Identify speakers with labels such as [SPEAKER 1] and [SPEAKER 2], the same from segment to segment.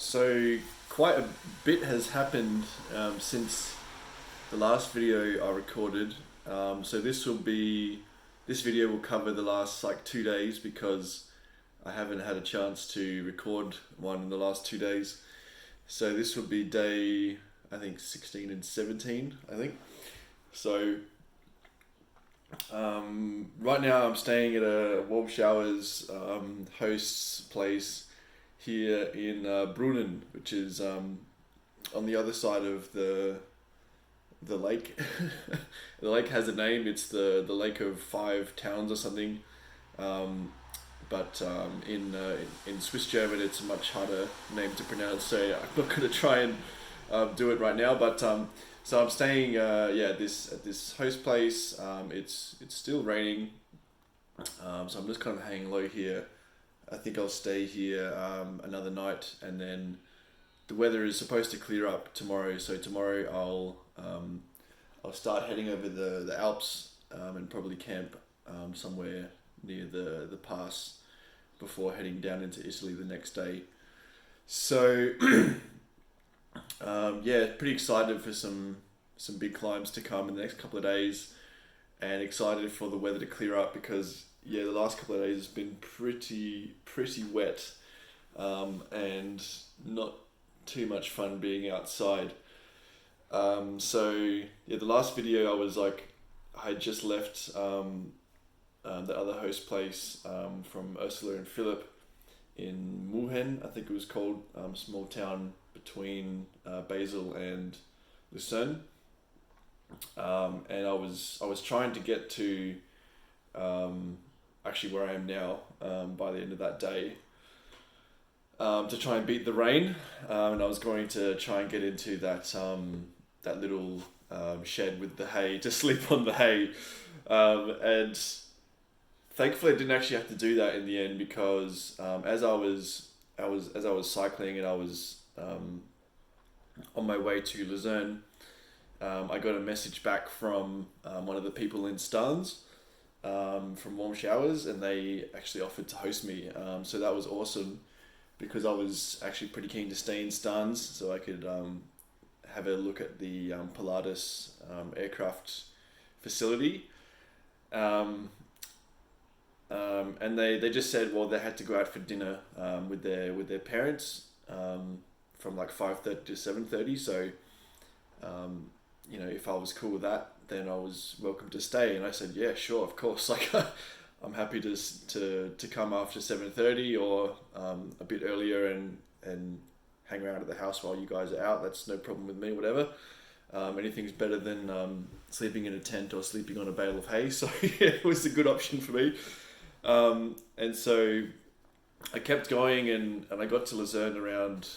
[SPEAKER 1] So quite a bit has happened since the last video I recorded. So this video will cover the last like 2 days because I haven't had a chance to record one in the last 2 days. So this will be day, I think 16 and 17, I think. So right now I'm staying at a warm showers host's place here in Brunnen, which is on the other side of the lake. The lake has a name. It's the Lake of Five Towns or something. But in Swiss German, it's a much harder name to pronounce. So I'm not going to try and do it right now. But so I'm staying at this host place. It's still raining. So I'm just kind of hanging low here. I think I'll stay here another night, and then the weather is supposed to clear up tomorrow. So tomorrow I'll start heading over the Alps and probably camp somewhere near the pass before heading down into Italy the next day. So pretty excited for some big climbs to come in the next couple of days, and excited for the weather to clear up because the last couple of days has been pretty wet and not too much fun being outside. The last video I had just left the other host place from Ursula and Philip in Muhen, I think it was called, small town between Basel and Lucerne. And I was trying to get to actually where I am now by the end of that day to try and beat the rain, and I was going to try and get into that little shed with the hay to sleep on the hay, and thankfully I didn't actually have to do that in the end because as I was cycling and I was on my way to Lucerne, I got a message back from one of the people in Stans from Warm Showers, and they actually offered to host me. So that was awesome because I was actually pretty keen to stay in Stans so I could have a look at the Pilatus aircraft facility. And they just said, well, they had to go out for dinner with their parents from like 5:30 to 7:30. So if I was cool with that, then I was welcome to stay. And I said, yeah, sure, of course. Like, I'm happy to come after 7:30 or a bit earlier and hang around at the house while you guys are out. That's no problem with me, whatever. Anything's better than sleeping in a tent or sleeping on a bale of hay. So it was a good option for me. And so I kept going and I got to Lucerne around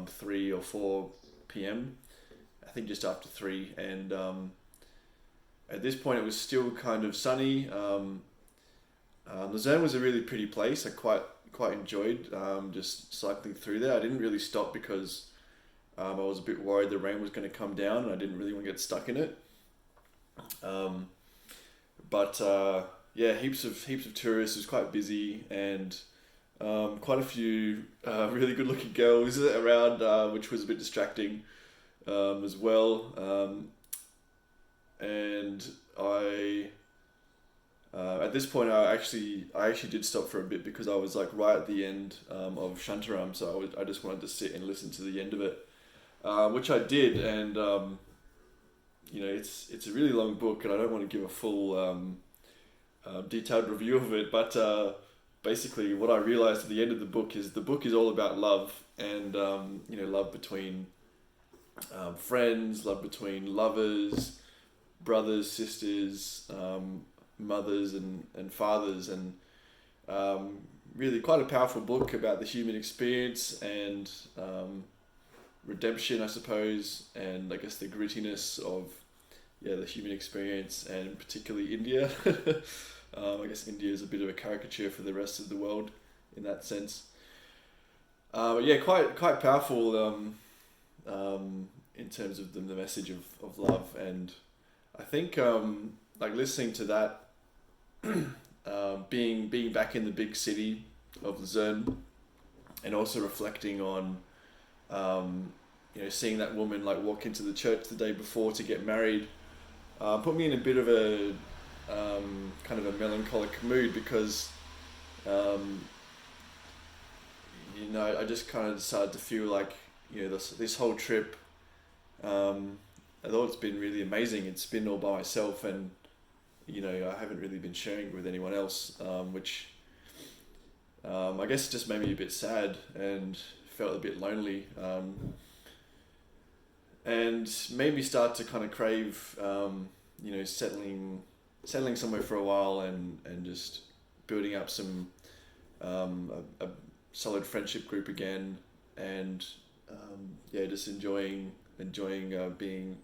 [SPEAKER 1] 3 or 4 p.m. I think just after 3, and at this point it was still kind of sunny. Lucerne was a really pretty place. I quite enjoyed just cycling through there. I didn't really stop because I was a bit worried the rain was going to come down and I didn't really want to get stuck in it. Heaps of tourists. It was quite busy, and quite a few really good looking girls around, which was a bit distracting as well. And I at this point I actually did stop for a bit because I was like right at the end of Shantaram, so I just wanted to sit and listen to the end of it, which I did. And it's a really long book and I don't want to give a full detailed review of it, but basically what I realized at the end of the book is all about love, and love between friends, love between lovers, brothers, sisters, mothers and fathers, and really quite a powerful book about the human experience and redemption, I suppose, and I guess the grittiness of the human experience, and particularly India. I guess India is a bit of a caricature for the rest of the world in that sense. Quite powerful in terms of the message of love. And I think listening to that, being back in the big city of Lucerne, and also reflecting on Seeing that woman like walk into the church the day before to get married put me in a bit of a kind of a melancholic mood because um, I just kind of started to feel like this whole trip. I thought it's been really amazing. It's been all by myself, and I haven't really been sharing it with anyone else, which I guess just made me a bit sad and felt a bit lonely, and made me start to kind of crave, settling somewhere for a while and just building up some a solid friendship group again, and just enjoying being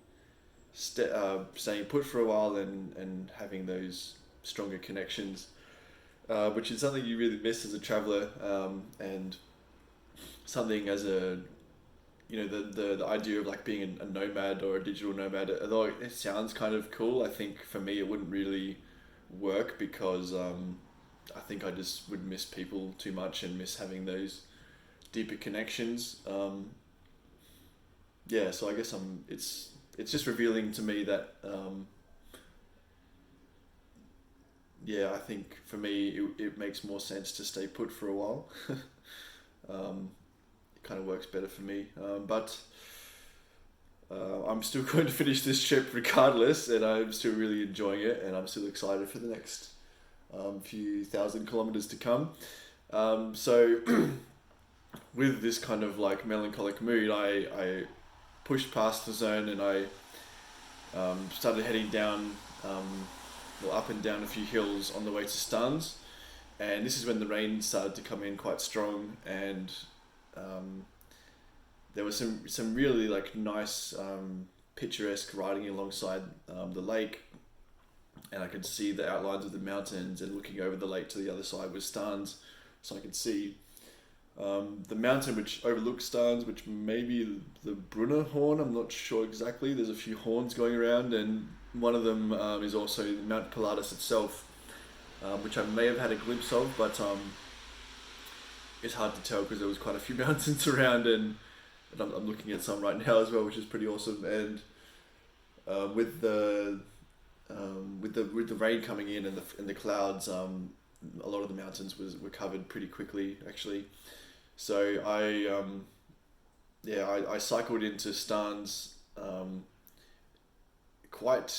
[SPEAKER 1] staying put for a while and having those stronger connections, which is something you really miss as a traveler, and something as a the idea of like being a nomad or a digital nomad, although it sounds kind of cool, I think for me it wouldn't really work because I think I just would miss people too much and miss having those deeper connections. So I guess it's just revealing to me that I think for me it makes more sense to stay put for a while. It kind of works better for me, but I'm still going to finish this trip regardless, and I'm still really enjoying it, and I'm still excited for the next few thousand kilometers to come. So with this kind of like melancholic mood, I pushed past the zone, and I started heading down, up and down a few hills on the way to Stans, and this is when the rain started to come in quite strong, and there was some really like nice picturesque riding alongside the lake, and I could see the outlines of the mountains, and looking over the lake to the other side was Stans, so I could see the mountain which overlooks Stans, which may be the Brunner Horn. I'm not sure exactly. There's a few horns going around, and one of them is also Mount Pilatus itself, which I may have had a glimpse of, but it's hard to tell because there was quite a few mountains around, and I'm looking at some right now as well, which is pretty awesome. And with the rain coming in and the clouds, a lot of the mountains were covered pretty quickly actually. So I cycled into Stans quite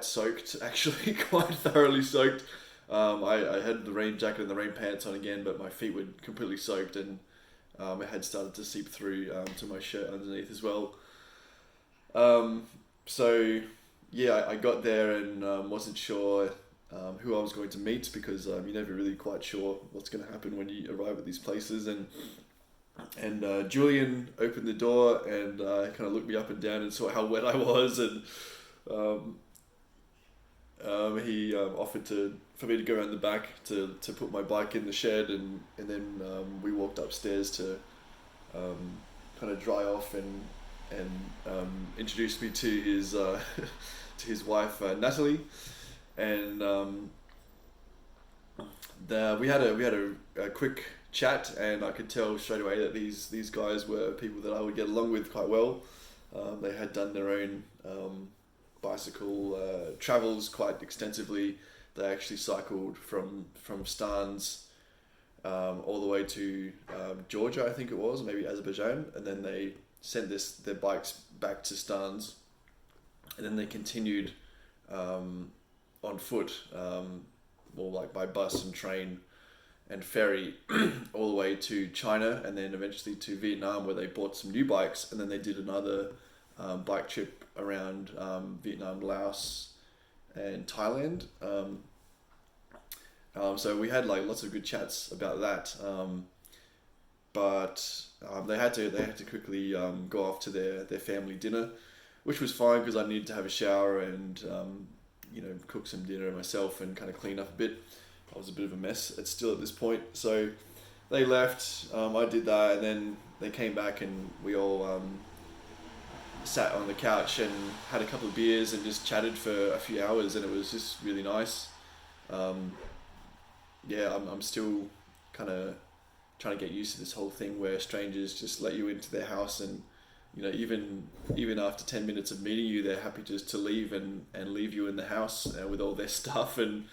[SPEAKER 1] soaked actually, quite thoroughly soaked. I had the rain jacket and the rain pants on again, but my feet were completely soaked, and it had started to seep through to my shirt underneath as well. I got there and wasn't sure who I was going to meet, because you're never really quite sure what's going to happen when you arrive at these places. And Julian opened the door and kind of looked me up and down and saw how wet I was, and he offered for me to go around the back to put my bike in the shed, and then we walked upstairs to kind of dry off, and introduced me to his to his wife Natalie, and we had a quick chat, and I could tell straight away that these guys were people that I would get along with quite well. They had done their own bicycle travels quite extensively. They actually cycled from Stans all the way to Georgia, I think it was, maybe Azerbaijan, and then they sent their bikes back to Stans, and then they continued on foot, or like by bus and train and ferry all the way to China, and then eventually to Vietnam, where they bought some new bikes, and then they did another bike trip around Vietnam, Laos, and Thailand. So we had like lots of good chats about that, but they had to quickly go off to their family dinner, which was fine because I needed to have a shower and cook some dinner myself and kind of clean up a bit. I was a bit of a mess still at this point, so they left. I did that, and then they came back, and we all sat on the couch and had a couple of beers and just chatted for a few hours, and it was just really nice. I'm still kind of trying to get used to this whole thing where strangers just let you into their house, and even after 10 minutes of meeting you, they're happy just to leave and leave you in the house with all their stuff, and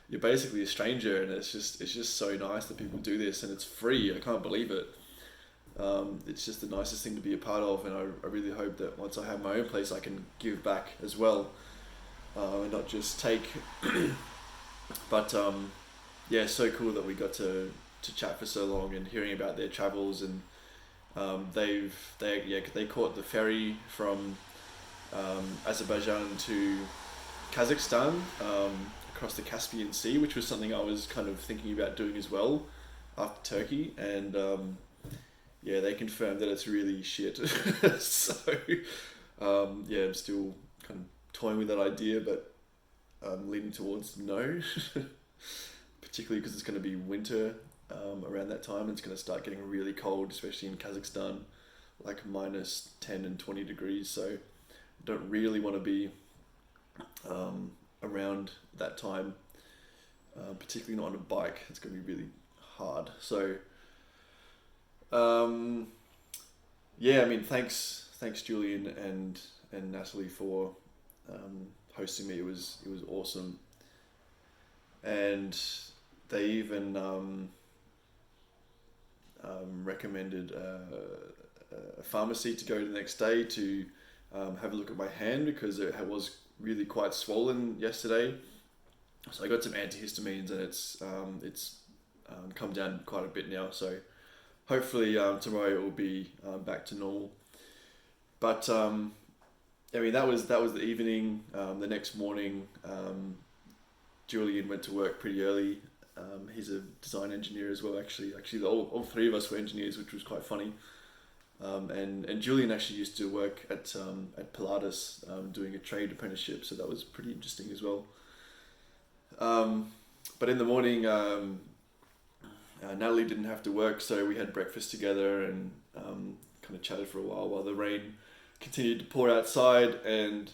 [SPEAKER 1] you're basically a stranger. And it's just so nice that people do this, and it's free. I can't believe it. It's just the nicest thing to be a part of, and I really hope that once I have my own place, I can give back as well, and not just take. But yeah, so cool that we got to chat for so long and hearing about their travels. And they caught the ferry from Azerbaijan to Kazakhstan, across the Caspian Sea, which was something I was kind of thinking about doing as well after Turkey. And yeah, they confirmed that it's really shit. So yeah, I'm still kind of toying with that idea, but I'm leaning towards no. Particularly because it's going to be winter around that time, and it's going to start getting really cold, especially in Kazakhstan, like minus 10 and 20 degrees. So I don't really want to be around that time, particularly not on a bike. It's going to be really hard. So yeah, I mean, thanks Julian and Natalie for hosting me. It was awesome. And they even recommended a pharmacy to go to the next day to have a look at my hand, because it was really quite swollen yesterday. So I got some antihistamines, and it's come down quite a bit now. So hopefully tomorrow it will be back to normal. But I mean, that was the evening. The next morning, Julian went to work pretty early. He's a design engineer as well. Actually, all three of us were engineers, which was quite funny. And Julian actually used to work at Pilatus, doing a trade apprenticeship, so that was pretty interesting as well. But in the morning, Natalie didn't have to work, so we had breakfast together and kind of chatted for a while the rain continued to pour outside, and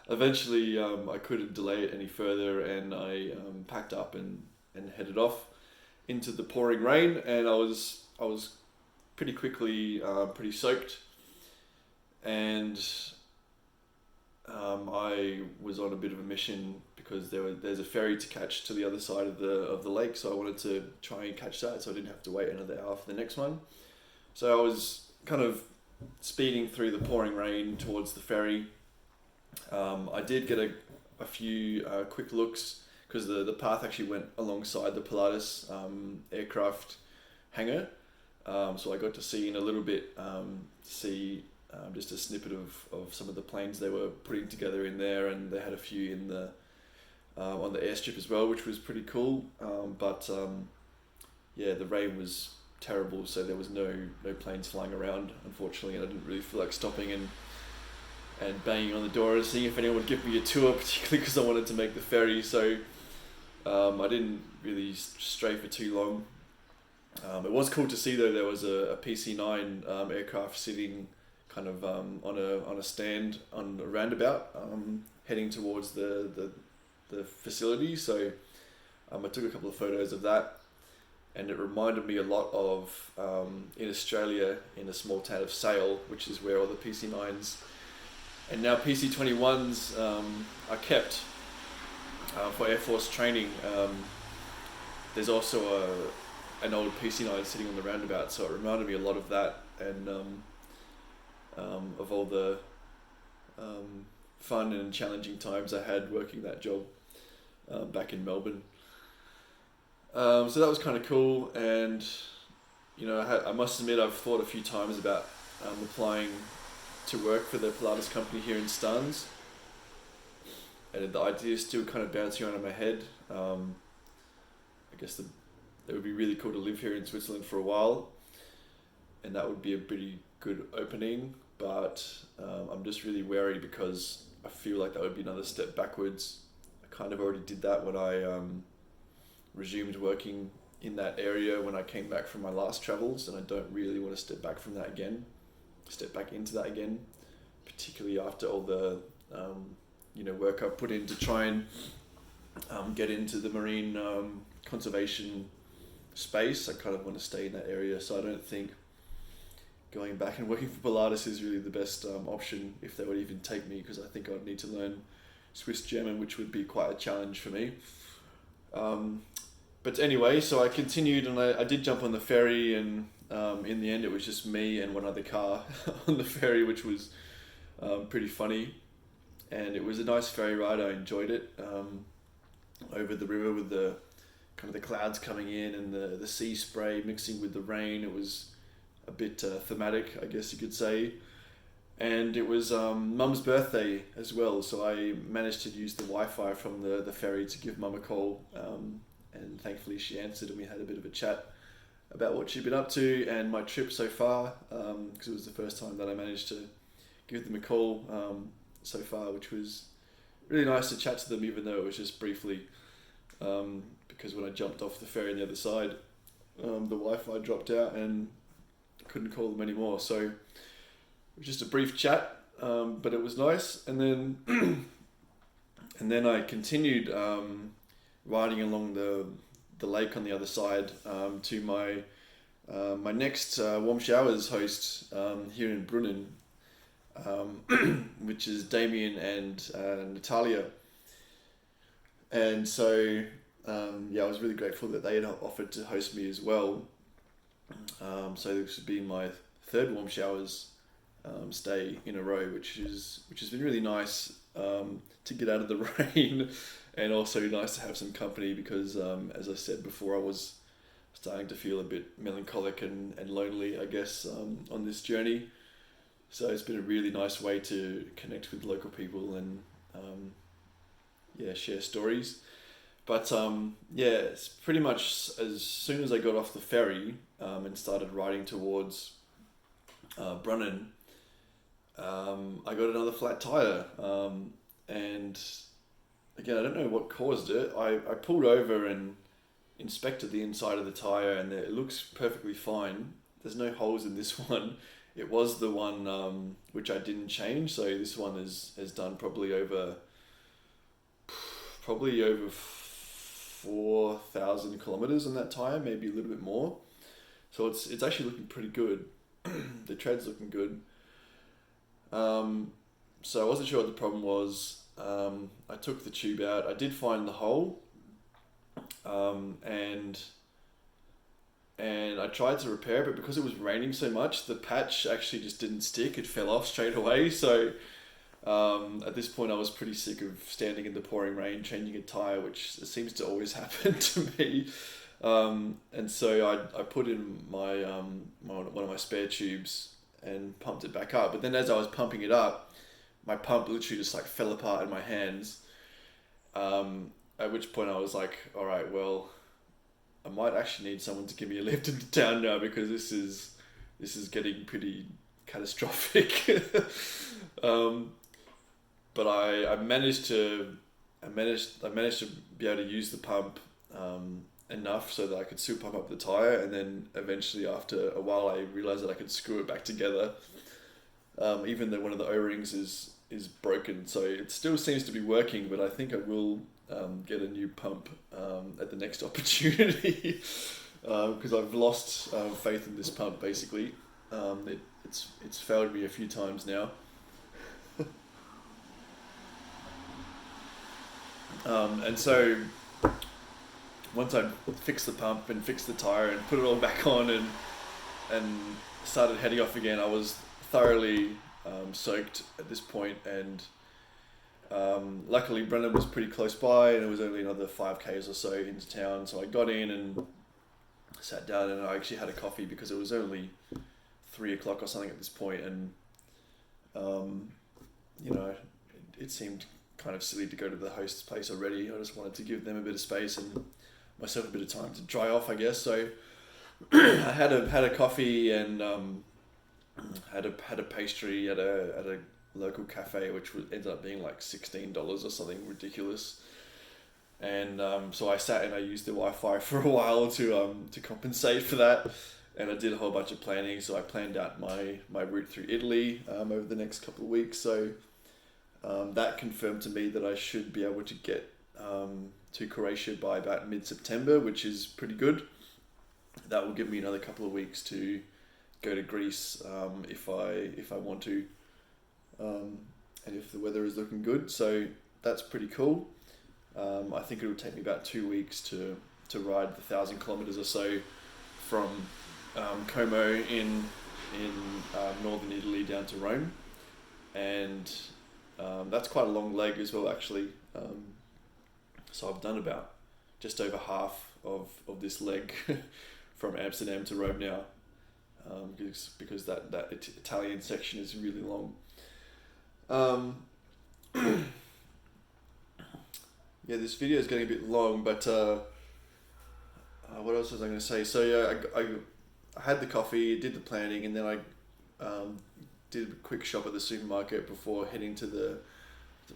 [SPEAKER 1] eventually I couldn't delay it any further, and I packed up and headed off into the pouring rain. And I was pretty quickly pretty soaked, and I was on a bit of a mission because there's a ferry to catch to the other side of the lake, so I wanted to try and catch that so I didn't have to wait another hour for the next one. So I was kind of speeding through the pouring rain towards the ferry. I did get a few quick looks, because the path actually went alongside the Pilatus aircraft hangar. So I got to see in a little bit, just a snippet of some of the planes they were putting together in there, and they had a few in the on the airstrip as well, which was pretty cool. But yeah, the rain was terrible, so there was no planes flying around, unfortunately, and I didn't really feel like stopping and banging on the door and seeing if anyone would give me a tour, particularly because I wanted to make the ferry. So I didn't really stray for too long. It was cool to see though, there was a PC-9 aircraft sitting kind of on a stand on a roundabout, heading towards the facility. So I took a couple of photos of that, and it reminded me a lot of in Australia, in a small town of Sale, which is where all the PC-9s and now PC-21s are kept for Air Force training. There's also an old PC-9 sitting on the roundabout, so it reminded me a lot of that, and of all the fun and challenging times I had working that job back in Melbourne. So that was kind of cool, and I must admit I've thought a few times about applying to work for the Pilatus company here in Stans, and the idea is still kind of bouncing around in my head. I guess it would be really cool to live here in Switzerland for a while, and that would be a pretty good opening, but I'm just really wary because I feel like that would be another step backwards. I kind of already did that when I resumed working in that area when I came back from my last travels, and I don't really want to step back into that again, particularly after all the work I've put in to try and get into the marine conservation space. I kind of want to stay in that area, so I don't think going back and working for Pilates is really the best option, if they would even take me, because I think I'd need to learn Swiss German, which would be quite a challenge for me. But anyway, so I continued, and I did jump on the ferry, and in the end it was just me and one other car on the ferry, which was pretty funny. And it was a nice ferry ride. I enjoyed it, over the river with the kind of the clouds coming in and the sea spray mixing with the rain. It was a bit thematic, I guess you could say. And it was Mum's birthday as well, so I managed to use the Wi-Fi from the ferry to give Mum a call, and thankfully she answered, and we had a bit of a chat about what she'd been up to and my trip so far, because it was the first time that I managed to give them a call so far, which was really nice to chat to them, even though it was just briefly, because when I jumped off the ferry on the other side, the Wi-Fi dropped out and couldn't call them anymore. So it was just a brief chat, but it was nice. And then and then I continued riding along the lake on the other side, to my my next warm showers host here in Brunnen, which is Damien and Natalia. And so I was really grateful that they had offered to host me as well. So this would be my third warm showers stay in a row, which has been really nice, to get out of the rain, and also nice to have some company, because as I said before, I was starting to feel a bit melancholic and lonely, I guess, on this journey. So it's been a really nice way to connect with local people and share stories. But it's pretty much as soon as I got off the ferry and started riding towards Brunnen, I got another flat tire, and again, I don't know what caused it. I pulled over and inspected the inside of the tire, and it looks perfectly fine. There's no holes in this one. It was the one which I didn't change, so this one has done probably over 4,000 kilometers on that tire, maybe a little bit more. So it's actually looking pretty good. The tread's looking good. So I wasn't sure what the problem was. I took the tube out. I did find the hole, and I tried to repair it, but because it was raining so much, the patch actually just didn't stick. It fell off straight away. So at this point, I was pretty sick of standing in the pouring rain changing a tire, which seems to always happen to me. And so I put in my one of my spare tubes and pumped it back up. But then as I was pumping it up, my pump literally just like fell apart in my hands. At which point I was like, all right, well, I might actually need someone to give me a lift into town now, because this is getting pretty catastrophic. But I managed to be able to use the pump enough so that I could still pump up the tire, and then eventually after a while I realized that I could screw it back together, even though one of the O-rings is broken. So it still seems to be working, but I think I will get a new pump at the next opportunity, because I've lost faith in this pump basically. It's failed me a few times now. And so once I fixed the pump and fixed the tire and put it all back on and started heading off again, I was thoroughly soaked at this point, and luckily Brennan was pretty close by, and it was only another 5Ks or so into town. So I got in and sat down, and I actually had a coffee because it was only 3 o'clock or something at this point, and it seemed kind of silly to go to the host's place already. I just wanted to give them a bit of space and myself a bit of time to dry off, I guess. So I had a coffee and had a pastry at a local cafe, which ended up being like $16 or something ridiculous. And so I sat and I used the Wi-Fi for a while to compensate for that. And I did a whole bunch of planning. So I planned out my route through Italy over the next couple of weeks. So that confirmed to me that I should be able to get to Croatia by about mid-September, which is pretty good. That will give me another couple of weeks to go to Greece if I want to, and if the weather is looking good. So that's pretty cool. I think it will take me about 2 weeks to ride the 1,000 kilometers or so from Como in northern Italy down to Rome, and that's quite a long leg as well, actually. So I've done about just over half of this leg from Amsterdam to Rome now, because that Italian section is really long. Yeah, this video is getting a bit long, but what else was I going to say? So yeah, I had the coffee, did the planning, and then I did a quick shop at the supermarket before heading to the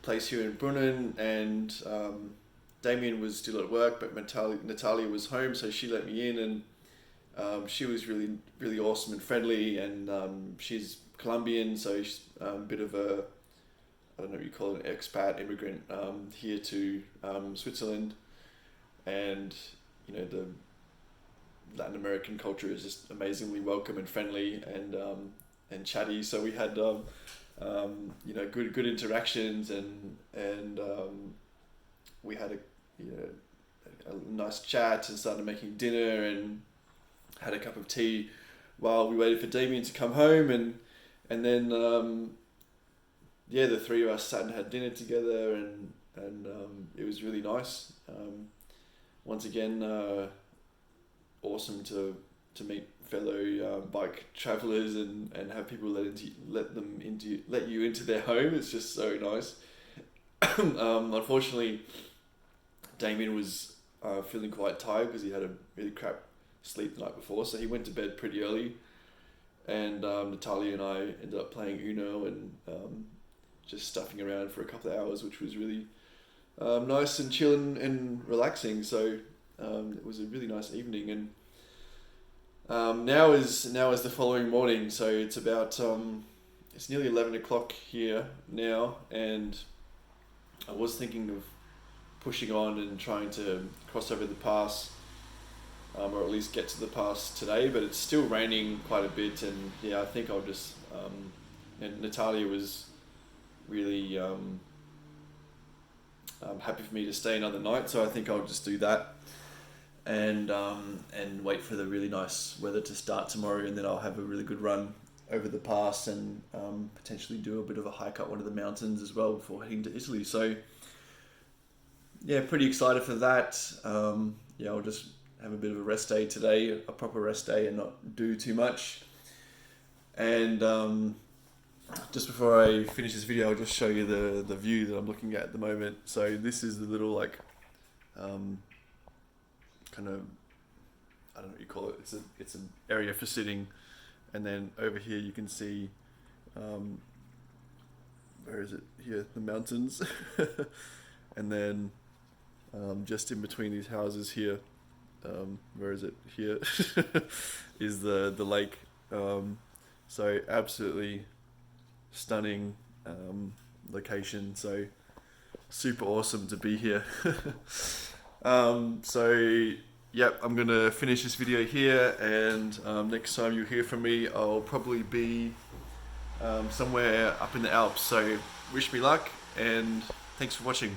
[SPEAKER 1] place here in Brunnen, and Damien was still at work, but Natalia was home, so she let me in, and she was really, really awesome and friendly, and she's Colombian, so she's a bit of a, I don't know what you call it, an expat immigrant here to Switzerland, and you know, the Latin American culture is just amazingly welcome and friendly and chatty. So we had you know, good interactions, and we had a nice chat and started making dinner and had a cup of tea while we waited for Damien to come home, and then yeah, the three of us sat and had dinner together, and it was really nice. Once again, awesome to meet fellow bike travelers and have people let you into their home. It's just so nice. Unfortunately, Damien was feeling quite tired because he had a really crap sleep the night before, so he went to bed pretty early, and Natalia and I ended up playing Uno and just stuffing around for a couple of hours, which was really nice and chill and relaxing. So it was a really nice evening, and now is the following morning. So it's about it's nearly 11 o'clock here now, and I was thinking of pushing on and trying to cross over the pass, or at least get to the pass today, but it's still raining quite a bit, and yeah, I think I'll just and Natalia was really happy for me to stay another night, so I think I'll just do that, and wait for the really nice weather to start tomorrow, and then I'll have a really good run over the pass, and potentially do a bit of a hike up one of the mountains as well before heading to Italy. So yeah, pretty excited for that. Yeah, I'll just have a bit of a rest day today, a proper rest day, and not do too much. And just before I finish this video, I'll just show you the view that I'm looking at the moment. So this is the little, like, kind of, I don't know what you call it. It's an area for sitting, and then over here you can see, where is it? Here, the mountains, and then just in between these houses here, where is it? Here is the lake. So absolutely stunning location, so super awesome to be here. So yep, I'm gonna finish this video here, and next time you hear from me, I'll probably be somewhere up in the Alps. So wish me luck, and thanks for watching.